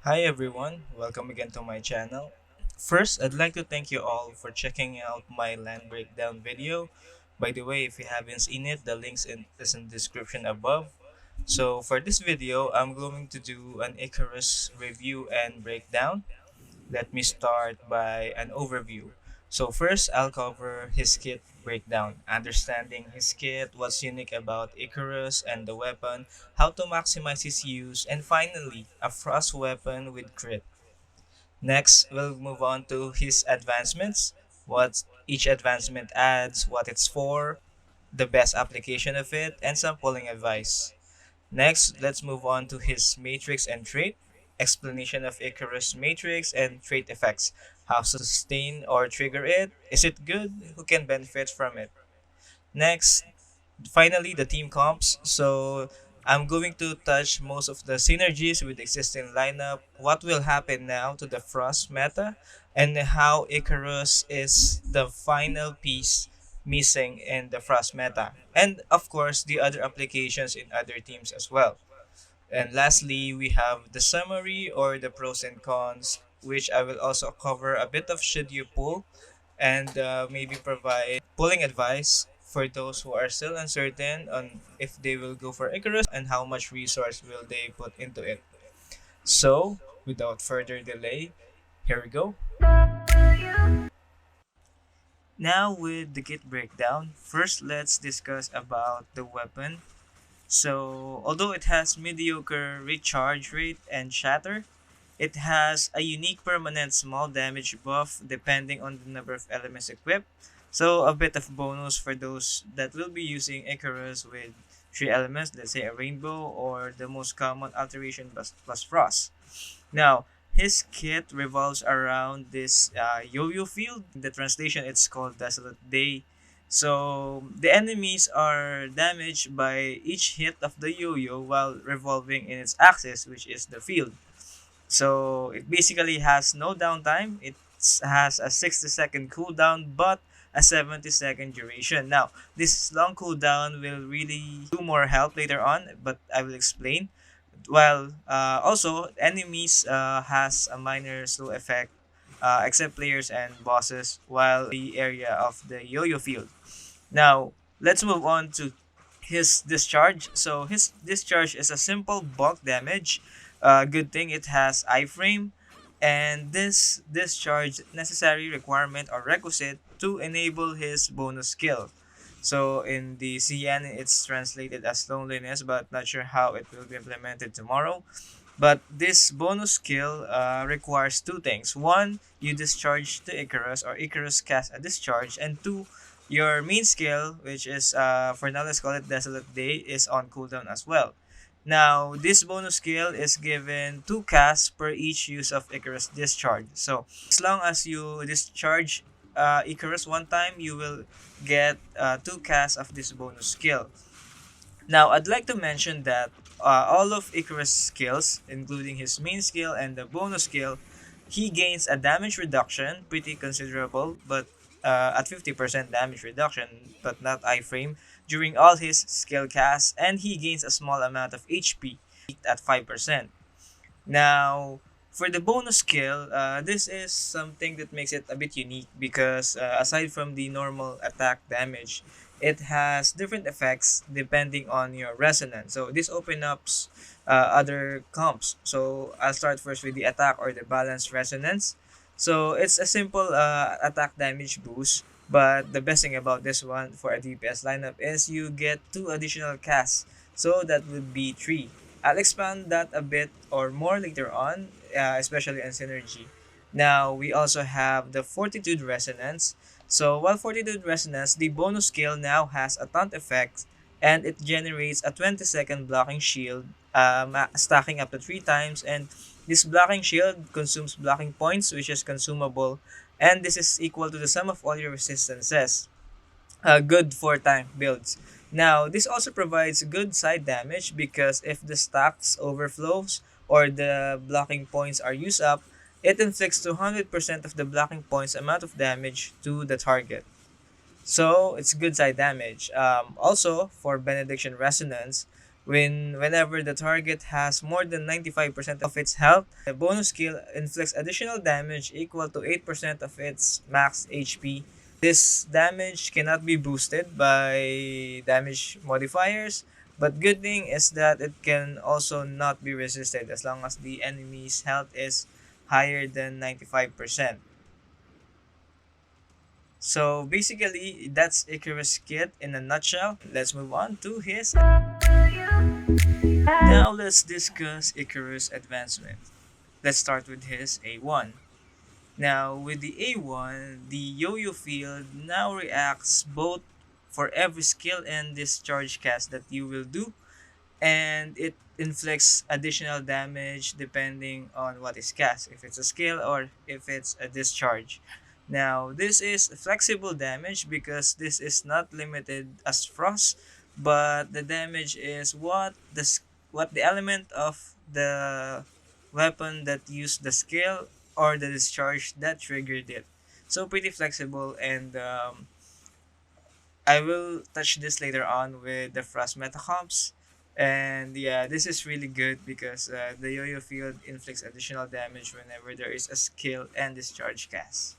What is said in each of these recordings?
Hi everyone, welcome again to my channel. First, I'd like to thank you all for checking out my land breakdown video. By the way, if you haven't seen it, the links is in the description above. So for this video, I'm going to do an Icarus review and breakdown. Let me start by an overview. So first, I'll cover his kit breakdown, understanding his kit, what's unique about Icarus and the weapon, how to maximize his use, and finally, a frost weapon with crit. Next, we'll move on to his advancements, what each advancement adds, what it's for, the best application of it, and some polling advice. Next, let's move on to his matrix and trait, explanation of Icarus matrix and trait effects, how to sustain or trigger it, is it good, who can benefit from it. Next, finally, the team comps. So I'm going to touch most of the synergies with existing lineup, what will happen now to the Frost meta, and how Icarus is the final piece missing in the Frost meta. And of course, the other applications in other teams as well. And lastly, we have the summary or the pros and cons, which I will also cover a bit of should you pull and maybe provide pulling advice for those who are still uncertain on if they will go for Icarus and how much resource will they put into it. So, without further delay, here we go. Now with the kit breakdown, first let's discuss about the weapon. So, although it has mediocre recharge rate and shatter, it has a unique permanent small damage buff depending on the number of elements equipped. So a bit of bonus for those that will be using Icarus with three elements, let's say a rainbow or the most common alteration plus frost. Now, his kit revolves around this yo-yo field. In the translation, it's called Desolate Day. So the enemies are damaged by each hit of the yo-yo while revolving in its axis, which is the field. So it basically has no downtime. It has a 60-second cooldown, but a 70-second duration. Now, this long cooldown will really do more help later on, but I will explain. While also enemies has a minor slow effect, except players and bosses, while the area of the yo-yo field. Now, let's move on to his discharge. So his discharge is a simple bulk damage. Good thing it has iframe, and this discharge necessary requirement or requisite to enable his bonus skill. So in the CN, it's translated as loneliness, but not sure how it will be implemented tomorrow. But this bonus skill requires two things. One, you discharge to Icarus, or Icarus cast a discharge, and two, your main skill, which is for now let's call it Desolate Day, is on cooldown as well. Now, this bonus skill is given 2 casts per each use of Icarus discharge. So, as long as you discharge Icarus one time, you will get 2 casts of this bonus skill. Now, I'd like to mention that all of Icarus' skills, including his main skill and the bonus skill, he gains a damage reduction, pretty considerable, but at 50% damage reduction, but not iframe, during all his skill casts, and he gains a small amount of HP at 5%. Now, for the bonus skill, this is something that makes it a bit unique because aside from the normal attack damage, it has different effects depending on your resonance. So this opens up other comps. So I'll start first with the attack or the balanced resonance. So it's a simple attack damage boost, but the best thing about this one for a DPS lineup is you get 2 additional casts. So that would be 3. I'll expand that a bit or more later on, especially on Synergy. Now, we also have the Fortitude Resonance. So, while Fortitude Resonance, the bonus skill now has a taunt effect and it generates a 20-second blocking shield, stacking up to 3 times. And this blocking shield consumes blocking points, which is consumable, and this is equal to the sum of all your resistances. Good for tank builds. Now, this also provides good side damage because if the stacks overflows or the blocking points are used up, it inflicts 200% of the blocking points amount of damage to the target. So, it's good side damage. Also, for Benediction Resonance, Whenever the target has more than 95% of its health, the bonus skill inflicts additional damage equal to 8% of its max HP. This damage cannot be boosted by damage modifiers, but good thing is that it can also not be resisted as long as the enemy's health is higher than 95%. So basically, that's Icarus kit in a nutshell. Let's move on to his. Now let's discuss Icarus advancement. Let's start with his A1. Now with the A1, the yo-yo field now reacts both for every skill and discharge cast that you will do, and it inflicts additional damage depending on what is cast, if it's a skill or if it's a discharge. Now, this is flexible damage because this is not limited as frost, but the damage is what the element of the weapon that used the skill or the discharge that triggered it. So pretty flexible, and I will touch this later on with the Frost meta comps. And yeah, this is really good because the yo-yo field inflicts additional damage whenever there is a skill and discharge cast.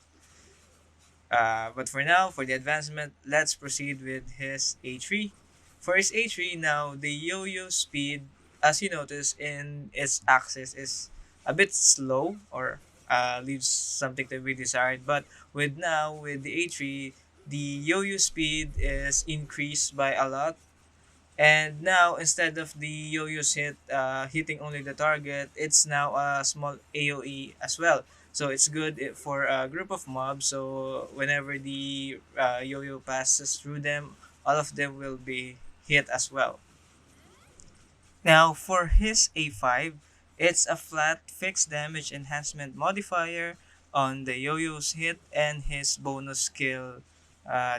But for now, for the advancement, let's proceed with his A3. For his A3 now, the yo-yo speed, as you notice in its axis, is a bit slow or leaves something to be desired. But with the A3, the yo-yo speed is increased by a lot, and now instead of the yo-yos hitting only the target, it's now a small AoE as well. So it's good for a group of mobs. So whenever the yo-yo passes through them, all of them will be hit as well. Now for his A5, it's a flat fixed damage enhancement modifier on the yo-yo's hit and his bonus skill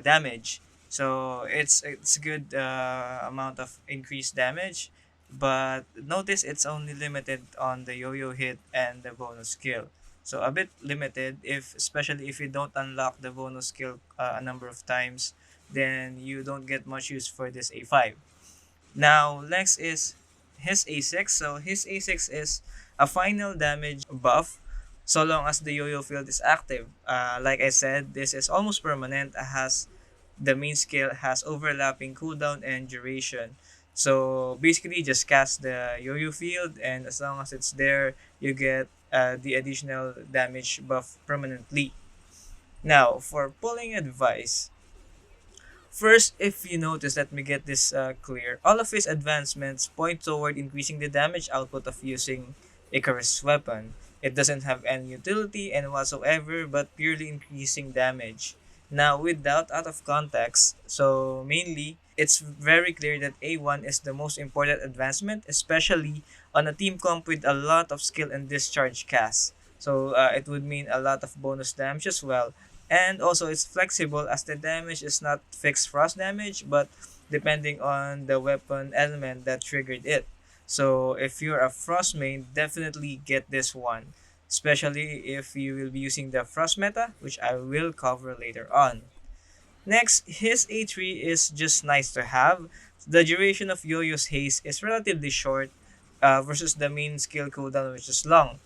damage. So it's a good amount of increased damage, but notice it's only limited on the yo-yo hit and the bonus skill. So a bit limited, if especially if you don't unlock the bonus skill a number of times, then you don't get much use for this A5. Now, next is his A6. So, his A6 is a final damage buff so long as the yo-yo field is active. Like I said, this is almost permanent as the main skill has overlapping cooldown and duration. So, basically, just cast the yo-yo field, and as long as it's there, you get the additional damage buff permanently. Now, for pulling advice, first, if you notice, let me get this clear. All of his advancements point toward increasing the damage output of using Icarus' weapon. It doesn't have any utility and whatsoever, but purely increasing damage. Now, with that out of context, so mainly, it's very clear that A1 is the most important advancement, especially on a team comp with a lot of skill and discharge casts. So, it would mean a lot of bonus damage as well, and also it's flexible as the damage is not fixed frost damage but depending on the weapon element that triggered it. So if you're a frost main, definitely get this one, especially if you will be using the frost meta, which I will cover later on. Next, his A3 is just nice to have. The duration of Yo-Yo's haste is relatively short versus the main skill cooldown, which is long.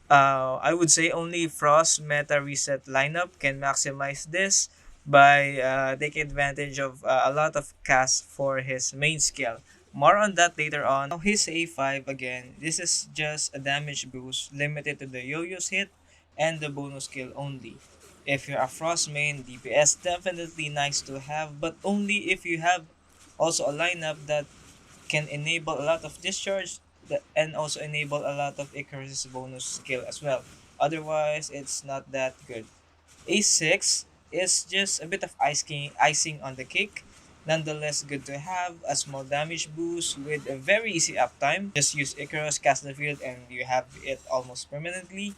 I would say only Frost meta reset lineup can maximize this by taking advantage of a lot of cast for his main skill. More on that later on. Now his A5 again, this is just a damage boost limited to the yo-yo's hit and the bonus skill only. If you're a Frost main, DPS definitely nice to have, but only if you have also a lineup that can enable a lot of discharge and also enable a lot of Icarus' bonus skill as well. Otherwise, it's not that good. A6 is just a bit of icing on the cake. Nonetheless, good to have a small damage boost with a very easy uptime. Just use Icarus, cast the field, and you have it almost permanently.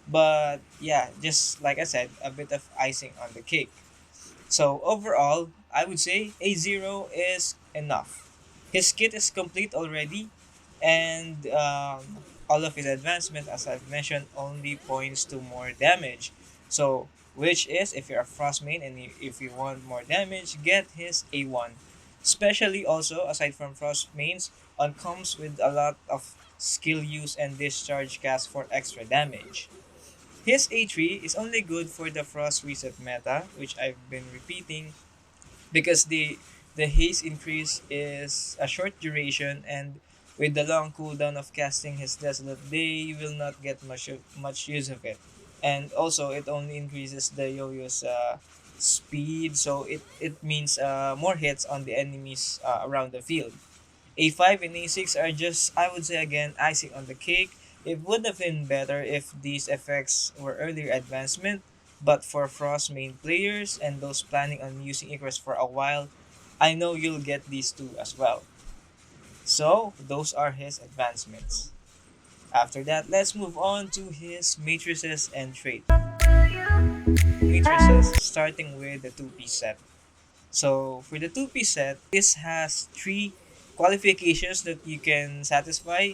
But yeah, just like I said, a bit of icing on the cake. So overall, I would say A0 is enough. His kit is complete already, and all of his advancement, as I've mentioned, only points to more damage. So, which is, if you're a Frost main and if you want more damage, get his A1. Especially also, aside from Frost mains, comes with a lot of skill use and discharge cast for extra damage. His A3 is only good for the Frost Reset meta, which I've been repeating, because the haste increase is a short duration, and with the long cooldown of casting his Desolate, they will not get much use of it. And also, it only increases the yo-yo's speed, so it means more hits on the enemies around the field. A5 and A6 are just, I would say again, icing on the cake. It would have been better if these effects were earlier advancement, but for Frost main players and those planning on using Icarus for a while, I know you'll get these two as well. So, those are his advancements. After that, let's move on to his matrices and trait. Matrices, starting with the two-piece set. So for the two-piece set, this has three qualifications that you can satisfy.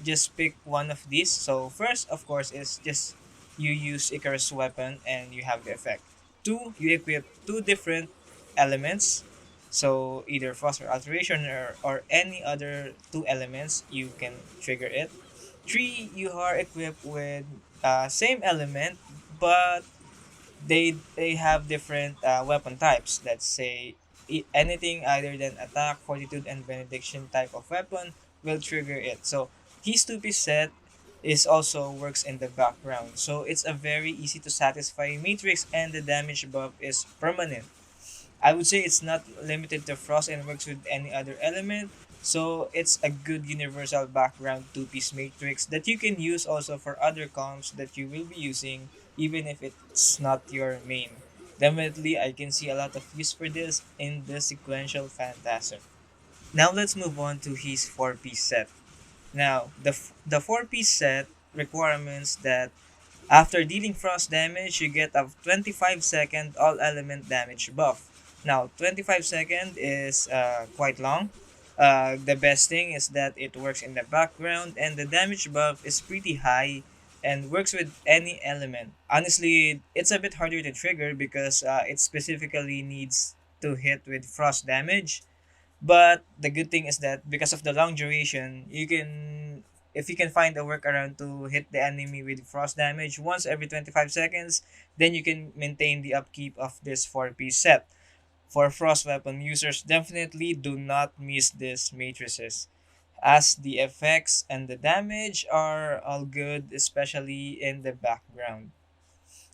Just pick one of these. So first, of course, is just you use Icarus weapon and you have the effect. Two, you equip two different elements. So either frost or alteration or any other two elements, you can trigger it. Three, you are equipped with same element, but they have different weapon types. Let's say anything other than attack, fortitude, and benediction type of weapon will trigger it. So his two-piece set is also works in the background. So it's a very easy to satisfy matrix, and the damage buff is permanent. I would say it's not limited to frost and works with any other element. So it's a good universal background two-piece matrix that you can use also for other comps that you will be using even if it's not your main. Definitely I can see a lot of use for this in the sequential phantasm. Now let's move on to his four-piece set. Now the four-piece set requirements that after dealing frost damage, you get a 25-second all-element damage buff. Now, 25 seconds is quite long. The best thing is that it works in the background and the damage buff is pretty high and works with any element. Honestly, it's a bit harder to trigger because it specifically needs to hit with frost damage, but the good thing is that because of the long duration, you can if you can find a workaround to hit the enemy with frost damage once every 25 seconds, then you can maintain the upkeep of this four-piece set. For frost weapon users, definitely do not miss these matrices, as the effects and the damage are all good, especially in the background.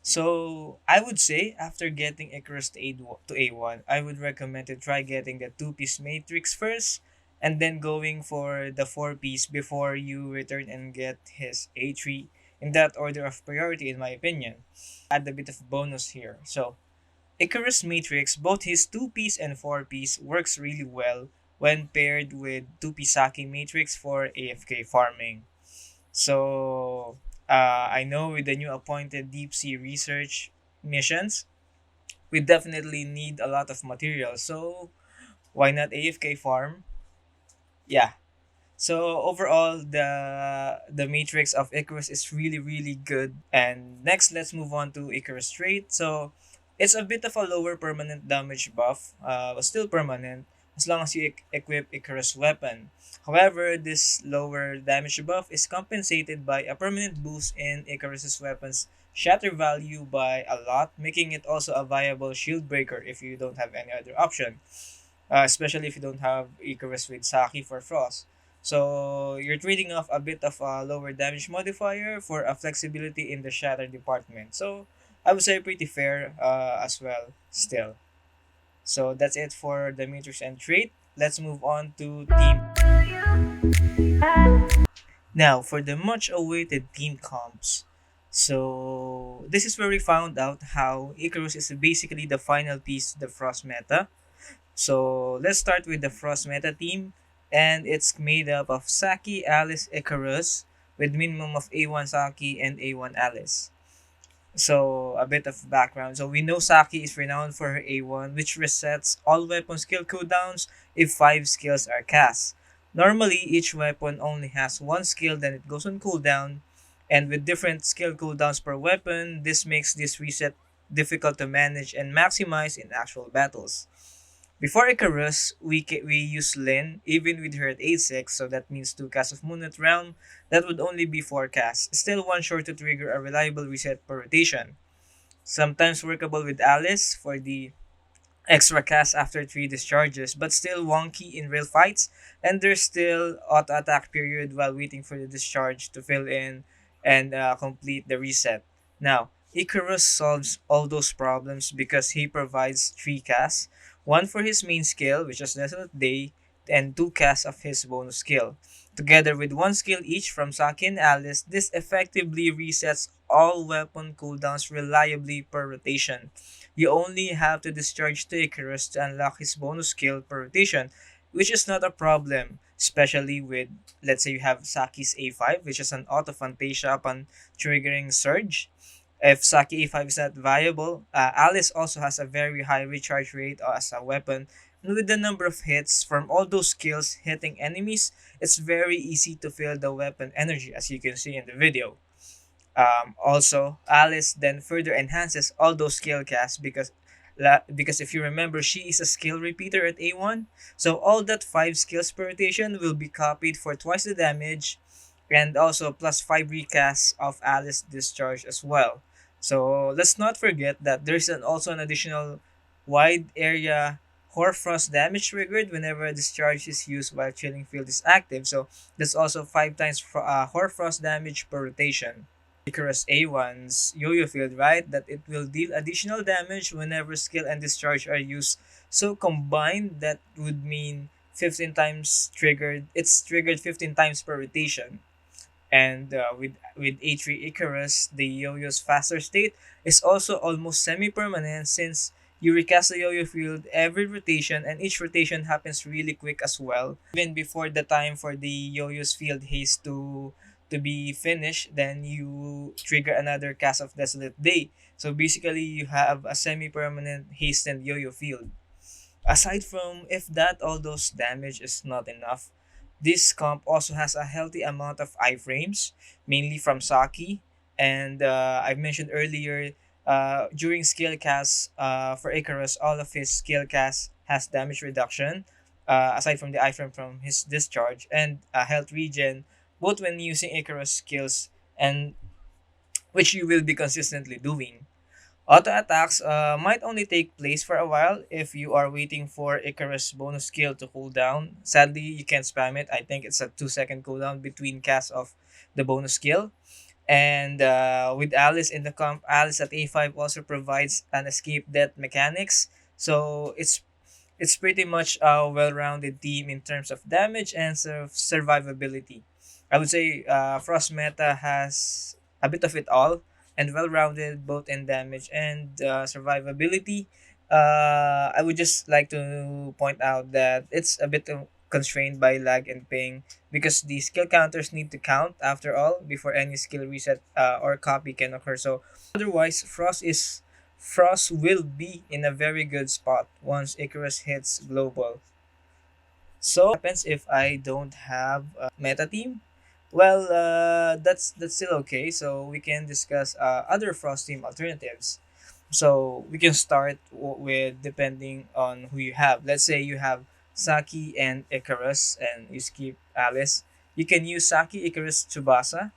So I would say after getting Icarus to A1, I would recommend to try getting the two-piece matrix first and then going for the four-piece before you return and get his A3, in that order of priority in my opinion. Add a bit of bonus here. So Icarus matrix, both his two-piece and four-piece works really well when paired with two-piece Saki matrix for AFK farming. So, I know with the new appointed deep sea research missions, we definitely need a lot of material. So, why not AFK farm? Yeah. So overall, the matrix of Icarus is really good. And next, let's move on to Icarus Trait. So it's a bit of a lower permanent damage buff, but still permanent as long as you equip Icarus weapon. However, this lower damage buff is compensated by a permanent boost in Icarus's weapon's shatter value by a lot, making it also a viable shield breaker if you don't have any other option, especially if you don't have Icarus with Saki for Frost. So you're trading off a bit of a lower damage modifier for a flexibility in the shatter department. So I would say pretty fair as well still. So that's it for the matrix and trait. Let's move on to team. Now for the much awaited team comps. So this is where we found out how Icarus is basically the final piece of the Frost meta. So let's start with the Frost meta team, and it's made up of Saki, Alice, Icarus, with minimum of A1 Saki and A1 Alice. So a bit of background. So we know Saki is renowned for her A1, which resets all weapon skill cooldowns if 5 skills are cast. Normally, each weapon only has one skill, then it goes on cooldown, and with different skill cooldowns per weapon, this makes this reset difficult to manage and maximize in actual battles. Before Icarus, we use Lin, even with her at A6, so that means 2 casts of Moonlit Realm, that would only be 4 casts. Still one short to trigger a reliable reset per rotation. Sometimes workable with Alice for the extra cast after 3 discharges, but still wonky in real fights, and there's still auto attack period while waiting for the discharge to fill in and complete the reset. Now, Icarus solves all those problems because he provides 3 casts, one for his main skill, which is Desolate Day, and 2 casts of his bonus skill. Together with 1 skill each from Saki and Alice, this effectively resets all weapon cooldowns reliably per rotation. You only have to discharge to Icarus to unlock his bonus skill per rotation, which is not a problem, especially with, let's say, you have Saki's A5, which is an auto Fantasia upon triggering Surge. If Saki A5 is not viable, Alice also has a very high recharge rate as a weapon, and with the number of hits from all those skills hitting enemies, it's very easy to fill the weapon energy, as you can see in the video. Also, Alice then further enhances all those skill casts because if you remember, she is a skill repeater at A1. So all that 5 skills per rotation will be copied for twice the damage and also plus 5 recasts of Alice discharge as well. So let's not forget that there's also an additional wide area Horfrost damage triggered whenever a discharge is used while Chilling Field is active. So that's also 5 times Horfrost damage per rotation. Icarus A1's yo-yo field, right? That it will deal additional damage whenever skill and discharge are used. So combined, that would mean 15 times triggered. It's triggered 15 times per rotation. And with A3 Icarus, the yo-yo's faster state is also almost semi-permanent since you recast the yo-yo field every rotation and each rotation happens really quick as well. Even before the time for the yo-yo's field haste to be finished, then you trigger another cast of Desolate Day. So basically, you have a semi-permanent hastened yo-yo field. Aside from if that all those damage is not enough, this comp also has a healthy amount of iframes, mainly from Saki. And I mentioned earlier, during skill casts for Icarus, all of his skill casts has damage reduction, aside from the iframe from his discharge, and health regen, both when using Icarus skills and which you will be consistently doing. Auto attacks might only take place for a while if you are waiting for Icarus bonus skill to cool down. Sadly, you can't spam it. I think it's a 2-second cooldown between casts of the bonus skill. And with Alice in the comp, Alice at A5 also provides an escape death mechanics. So it's pretty much a well-rounded team in terms of damage and survivability. I would say Frost Meta has a bit of it all and well-rounded both in damage and survivability. I would just like to point out that it's a bit constrained by lag and ping because the skill counters need to count after all before any skill reset or copy can occur. So otherwise, Frost will be in a very good spot once Icarus hits global. So what happens if I don't have a meta team? Well, that's still okay. So we can discuss other Frost team alternatives. So we can start with depending on who you have. Let's say you have Saki and Icarus, and you skip Alice. You can use Saki, Icarus, Tsubasa,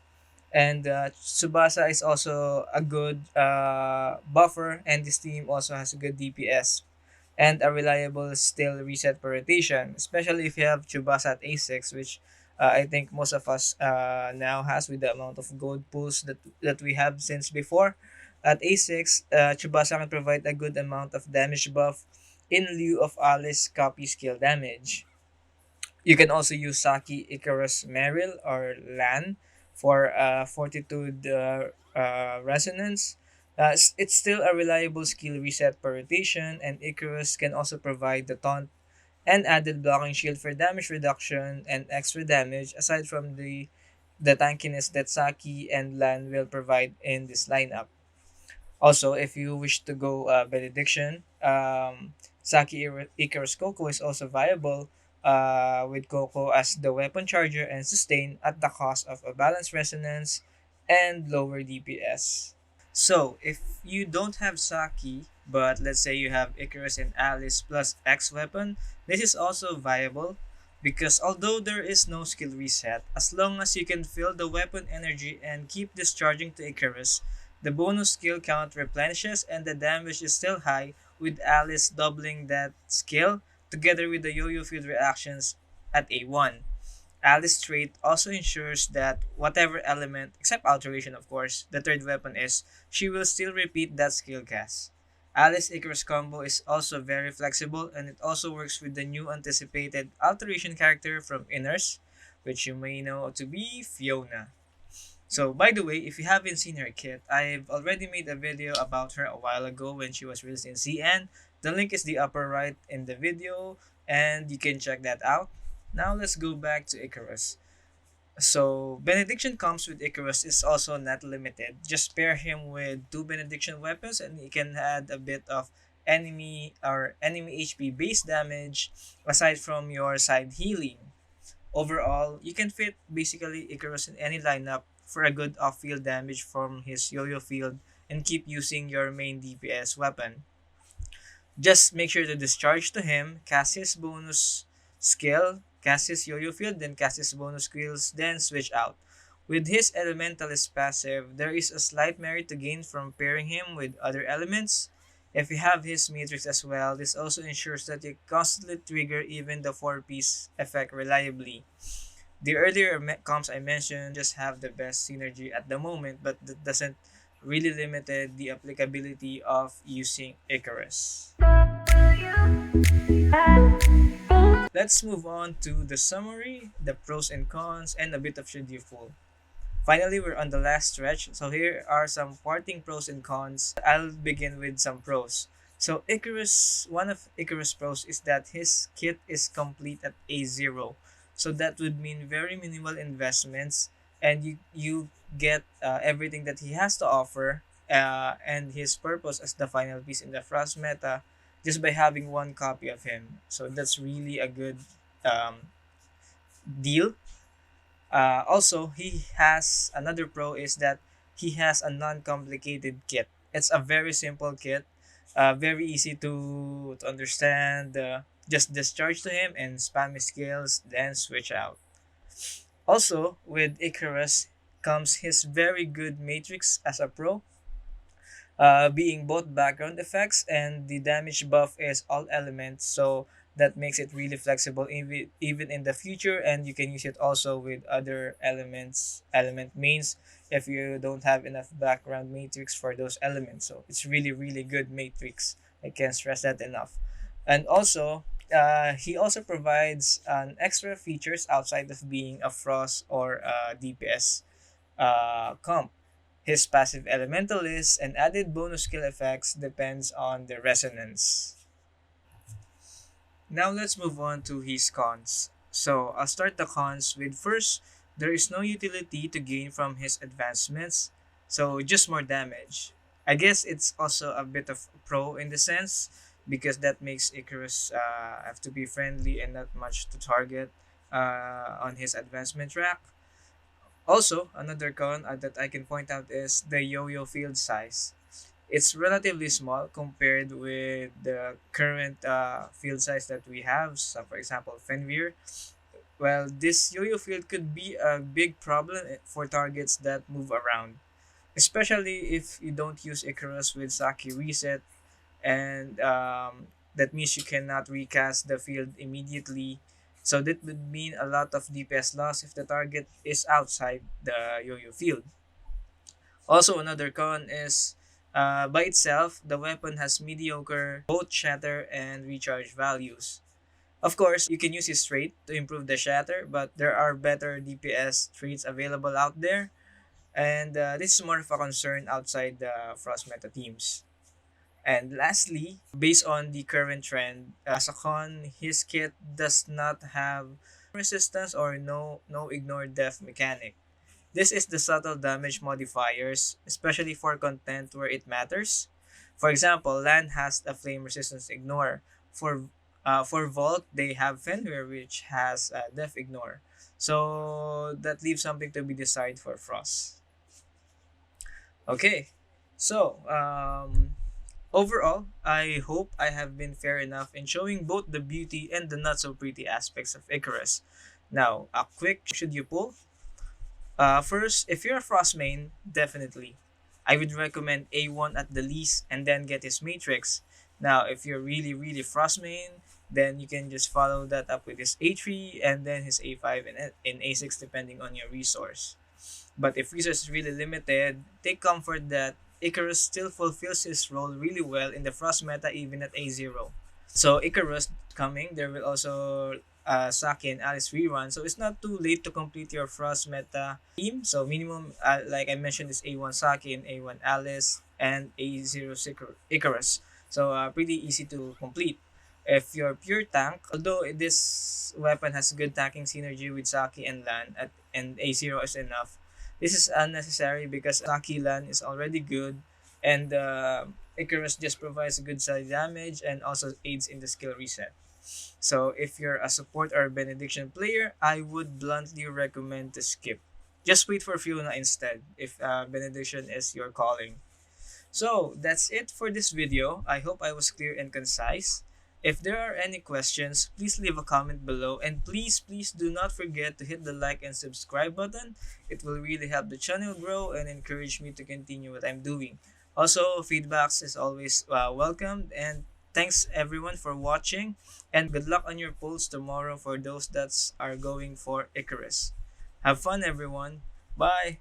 and Tsubasa is also a good buffer, and this team also has a good DPS and a reliable still reset per rotation, especially if you have Tsubasa at A6, which I think most of us now has with the amount of gold pools that we have since before. At A6, Tsubasa can provide a good amount of damage buff in lieu of Alice copy skill damage. You can also use Saki, Icarus, Meryl, or Lan for Fortitude Resonance. It's still a reliable skill reset per rotation, and Icarus can also provide the taunt and added blocking shield for damage reduction and extra damage aside from the tankiness that Saki and Lan will provide in this lineup. Also, if you wish to go Benediction, Saki Icarus Coco is also viable with Coco as the weapon charger and sustain at the cost of a balanced resonance and lower DPS. So, if you don't have Saki, but let's say you have Icarus and Alice plus X weapon, this is also viable because although there is no skill reset, as long as you can fill the weapon energy and keep discharging to Icarus, the bonus skill count replenishes and the damage is still high, with Alice doubling that skill together with the yo-yo field reactions at A1. Alice trait also ensures that whatever element, except alteration of course, the third weapon is, she will still repeat that skill cast. Alice Icarus combo is also very flexible and it also works with the new anticipated alteration character from Inners, which you may know to be Fiona. So, by the way, if you haven't seen her kit, I've already made a video about her a while ago when she was released in CN. The link is the upper right in the video, and you can check that out. Now, let's go back to Icarus. So, Benediction comes with Icarus is also not limited. Just pair him with two Benediction weapons, and he can add a bit of enemy HP base damage aside from your side healing. Overall, you can fit basically Icarus in any lineup for a good off-field damage from his yo-yo field and keep using your main DPS weapon. Just make sure to discharge to him, cast his bonus skill, cast his yo-yo field, then cast his bonus skills, then switch out. With his elementalist passive, there is a slight merit to gain from pairing him with other elements. If you have his matrix as well, this also ensures that you constantly trigger even the 4-piece effect reliably. The earlier comps I mentioned just have the best synergy at the moment, but that doesn't really limited the applicability of using Icarus. Let's move on to the summary, the pros and cons, and a bit of should you fool. Finally, we're on the last stretch, so here are some parting pros and cons. I'll begin with some pros. So one of Icarus pros is that his kit is complete at A0. So that would mean very minimal investments and you get everything that he has to offer and his purpose as the final piece in the Frost meta just by having one copy of him. So that's really a good deal. Also, he has another pro is that he has a non-complicated kit. It's a very simple kit, very easy to understand. Just discharge to him and spam his skills, then switch out. Also, with Icarus comes his very good matrix as a pro, being both background effects and the damage buff is all elements, so that makes it really flexible even in the future, and you can use it also with other element mains if you don't have enough background matrix for those elements. So it's really good matrix. I can't stress that enough. And also he also provides an extra features outside of being a frost or a DPS comp. His passive elementalist and added bonus skill effects depends on the resonance. Now let's move on to his cons. So I'll start the cons with first, there is no utility to gain from his advancements, so just more damage. I guess it's also a bit of pro in the sense because that makes Icarus have to be friendly and not much to target on his advancement track. Also, another con that I can point out is the yo-yo field size. It's relatively small compared with the current field size that we have. So, for example, Fenrir. Well, this yo-yo field could be a big problem for targets that move around, especially if you don't use Icarus with Saki reset, and that means you cannot recast the field immediately. So that would mean a lot of DPS loss if the target is outside the yo-yo field. Also, another con is by itself, the weapon has mediocre both shatter and recharge values. Of course, you can use his trait to improve the shatter, but there are better DPS traits available out there, and this is more of a concern outside the Frost meta teams. And lastly, based on the current trend, as a con, his kit does not have resistance or no ignore death mechanic. This is the subtle damage modifiers, especially for content where it matters. For example, Land has a flame resistance ignore. For Vault, they have Fenrir, which has death ignore. So that leaves something to be decided for Frost. Okay, So, overall, I hope I have been fair enough in showing both the beauty and the not so pretty aspects of Icarus. Now, a quick should you pull? First, if you're a Frost main, definitely. I would recommend A1 at the least and then get his Matrix. Now, if you're really Frost main, then you can just follow that up with his A3 and then his A5 and A6 depending on your resource. But if resource is really limited, take comfort that Icarus still fulfills his role really well in the Frost meta even at A0. So Icarus coming, there will also Saki and Alice rerun. So it's not too late to complete your Frost meta team. So minimum, like I mentioned, is A1 Saki and A1 Alice and A0 Icarus. So pretty easy to complete. If you're pure tank, although this weapon has good tanking synergy with Saki and Lan and A0 is enough, this is unnecessary because Saki Lan is already good and Icarus just provides a good side damage and also aids in the skill reset. So if you're a support or benediction player, I would bluntly recommend to skip. Just wait for Fiona instead if benediction is your calling. So that's it for this video. I hope I was clear and concise. If there are any questions, please leave a comment below and please do not forget to hit the like and subscribe button. It will really help the channel grow and encourage me to continue what I'm doing. Also, feedbacks is always welcomed and thanks everyone for watching and good luck on your polls tomorrow for those that are going for Icarus. Have fun everyone. Bye.